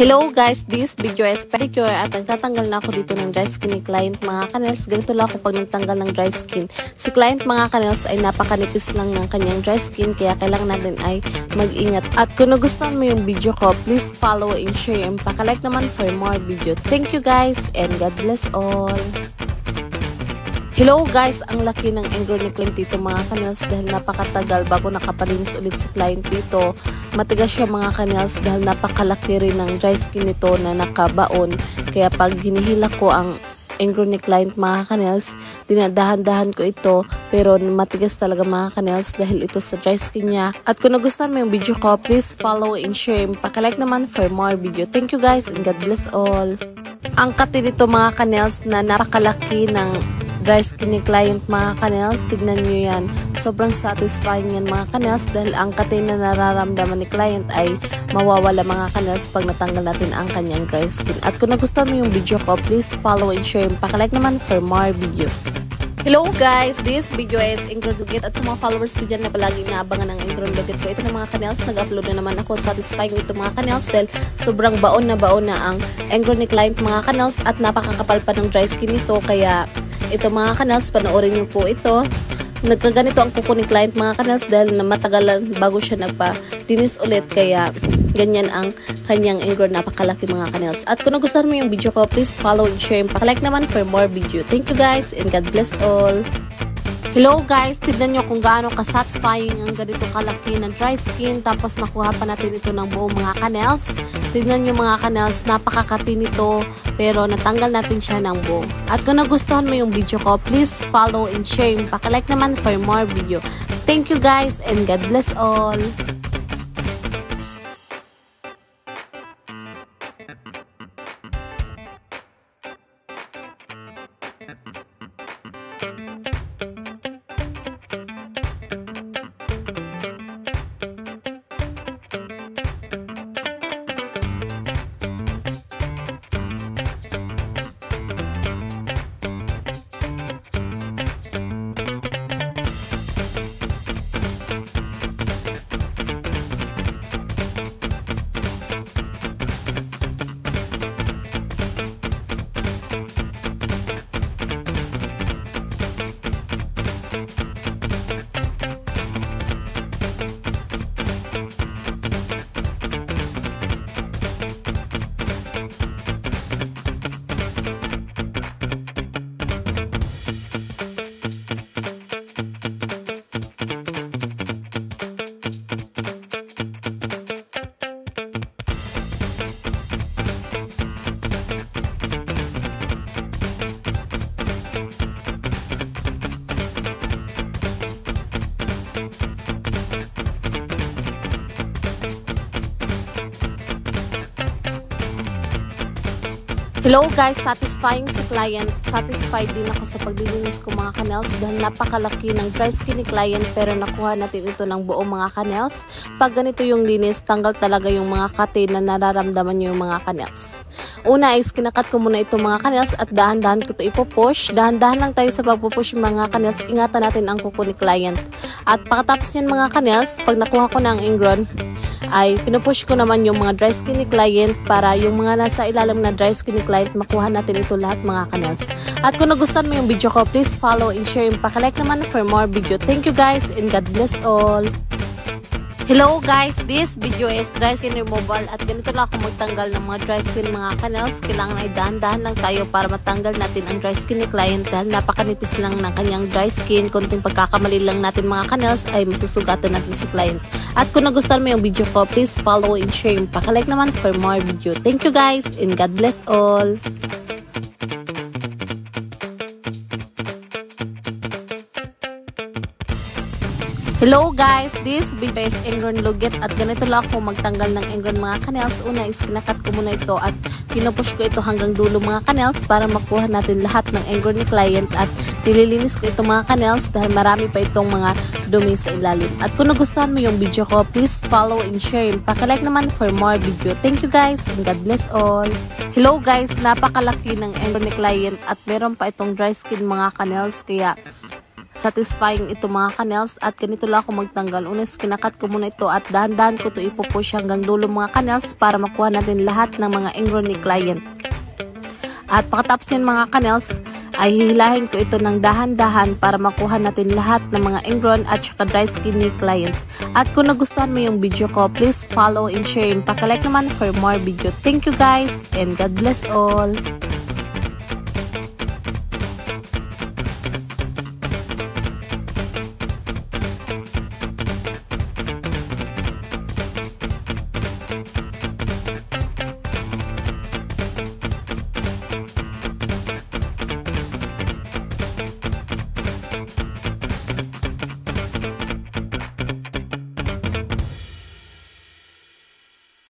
Hello guys, this video is pedicure at nagtatanggal na ako dito ng dry skin ni client mga kanels. Ganito lang ako pag nagtanggal ng dry skin. Si client mga kanels ay napakanipis lang ng kanyang dry skin kaya kailangan natin ay mag-ingat. At kung nagustuhan mo yung video ko, please follow and share and pakalike naman for more video. Thank you guys and God bless all. Hello guys, ang laki ng anger ni client dito mga kanels dahil napakatagal bago nakapalinis ulit si client dito. Matigas siya mga kanels dahil napakalaki rin ng dry skin nito na nakabaon. Kaya pag hinihila ko ang anger ni client mga kanels, dinadahan-dahan ko ito pero matigas talaga mga kanels dahil ito sa dry skin niya. At kung nagustuhan mo yung video ko, please follow and share. Pakalike naman for more video. Thank you guys and God bless all. Ang kati nito mga kanels na napakalaki ng dry skin ni client mga kanels, tignan nyo yan. Sobrang satisfying yan mga kanels dahil ang kati na nararamdaman ni client ay mawawala mga kanels pag natanggal natin ang kanyang dry skin. At kung nagustuhan mo yung video ko, please follow and share. Pakalike naman for more video. Hello guys, this video is Ingrid Lugit at sa mga followers ko dyan na palagi naabangan ng Ingrid Lugit ko. Ito na mga kanels, nag-upload na naman ako. Satisfying ito mga kanels dahil sobrang baon na ang Ingrid ni client mga kanels at napakakapal pa ng dry skin nito. Kaya ito mga kanels, panoorin niyo po ito. Nagkaganito ang kuko ni client mga kanels dahil na matagalan bago siya nagpa-linis ulit. Kaya ganyan ang kanyang ingro, napakalaki mga kanels. At kung nagustuhan mo yung video ko, please follow and share. Pakalike naman for more video. Thank you guys and God bless all. Hello guys, tignan nyo kung gaano ka-satisfying ang ganito kalaki ng dry skin. Tapos nakuha pa natin ito ng buong mga kanels. Tignan nyo mga kanels, napakakati nito pero natanggal natin siya ng buo. At kung nagustuhan mo yung video ko, please follow and share. Pakalike naman for more video. Thank you guys and God bless all. Hello guys, satisfying si client. Satisfied din ako sa paglilinis ko mga kanels dahil napakalaki ng dry skin ni client pero nakuha natin ito ng buong mga kanels. Pag ganito yung linis, tanggal talaga yung mga kati na nararamdaman nyo yung mga kanels. Una is kinakat ko muna ito mga kanels at dahan-dahan ko ito ipopush. Dahan-dahan lang tayo sa pagpupush yung mga kanels. Ingatan natin ang kuko ni client. At pagkatapos yan mga kanels, pag nakuha ko na ang ingron, ay pinupush ko naman yung mga dry skin ni client para yung mga nasa ilalim na dry skin ni client makuha natin ito lahat mga kanels. At kung nagustuhan mo yung video ko, please follow and share. Pakalike naman for more video. Thank you guys and God bless all. Hello guys, this video is dry skin removal at ganito lang ako magtanggal ng mga dry skin mga kanels. Kailangan ay dahan-dahan lang tayo para matanggal natin ang dry skin ni client dahil napakanipis lang ng kanyang dry skin. Konting pagkakamali lang natin mga kanels ay masusugatan natin si client. At kung nagustuhan mo yung video ko, please follow and share. Pakalike naman for more video. Thank you guys and God bless all. Hello guys, this video is Ingrid Lugit at ganito lang ako magtanggal ng Ingrid mga kanels. Una is kinakat ko muna ito at pinupush ko ito hanggang dulo mga kanels para makuha natin lahat ng Ingrid ni client at nililinis ko ito mga kanels dahil marami pa itong mga dumi sa ilalim. At kung nagustuhan mo yung video ko, please follow and share. Pakilike naman for more video. Thank you guys and God bless all. Hello guys, napakalaki ng Ingrid ni client at meron pa itong dry skin mga kanels kaya satisfying ito mga kanels. At ganito lang ako magtanggal. Unes, kinakat ko muna ito at dahan-dahan ko ito ipupush hanggang dulo mga kanels para makuha natin lahat ng mga ingrown ni client. At pagkatapos yan mga kanels, ay hihilahin ko ito ng dahan-dahan para makuha natin lahat ng mga ingrown at saka dry skin ni client. At kung nagustuhan mo yung video ko, please follow and share and paki-like naman for more video. Thank you guys and God bless all!